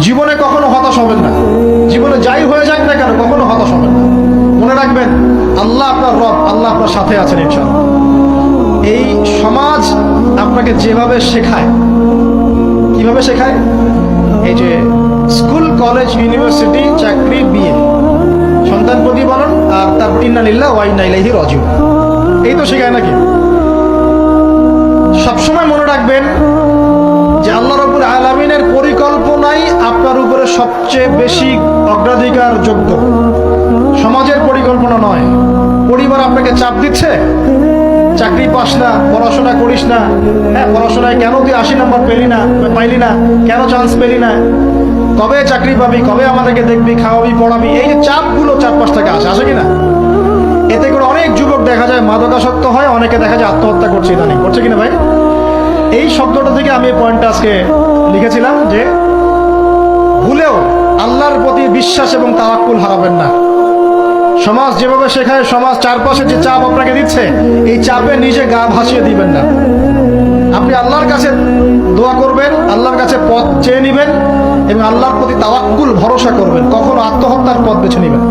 জীবনে কখনো হতাশ হবেন না। জীবনে যাই হয়ে যাক না কেন কখনো হতাশ হবেন না। মনে রাখবেন আল্লাহ আপনার রব, আল্লাহ আপনার সাথে আছেন ইনশাআল্লাহ। এই সমাজ আপনাকে যেভাবে শেখায়, কিভাবে শেখায়, এই যে স্কুল, কলেজ, ইউনিভার্সিটি, চাকরি, বিয়ে, সন্তান প্রতিপালন আর তারপর ইন্না লিল্লাহি ওয়া ইন্না ইলাইহি রাজিউন, এই তো শেখায় নাকি? সবসময় মনে রাখবেন যে আল্লাহ রাব্বুল আলামিনের পরিকল্পনাই আপনার উপরে সবচেয়ে বেশি অগ্রাধিকার যোগ্য, সমাজের পরিকল্পনা নয়। পরিবার আপনাকে চাপ দিচ্ছে, চাকরি পাস না, পড়াশোনা করিস না, হ্যাঁ পড়াশোনায় কেন তুই 80 নম্বর পাইলি না, কেন চান্স পেলি না, কবে চাকরি পাবি, কবে আমাদেরকে দেখবি, খাওয়াবি, পড়াবি, এই যে চাপগুলো চারপাশ থেকে আসে কিনা, এতে করে অনেক যুবক দেখা যায় মাদকাসক্ত হয়, অনেকে দেখা যায় আত্মহত্যা করছে, ইদানিং করছে কিনা ভাই? এই শব্দটা থেকে আমি এই পয়েন্টটা আজকে লিখেছিলাম যে ভুলেও আল্লাহর প্রতি বিশ্বাস এবং তাওয়াক্কুল হারাবেন না। সমাজ যেভাবে শেখায়, সমাজ চারপাশে যে চাপ আপনাকে দিচ্ছে, এই চাপে নিজে গা ভাসিয়ে দিবেন না। আপনি আল্লাহর কাছে দোয়া করবেন, আল্লাহর কাছে পথ চেয়ে নেবেন এবং আল্লাহর প্রতি তাওয়াক্কুল ভরসা করবেন, কখনো আত্মহত্যার পথ বেছে নেবেন।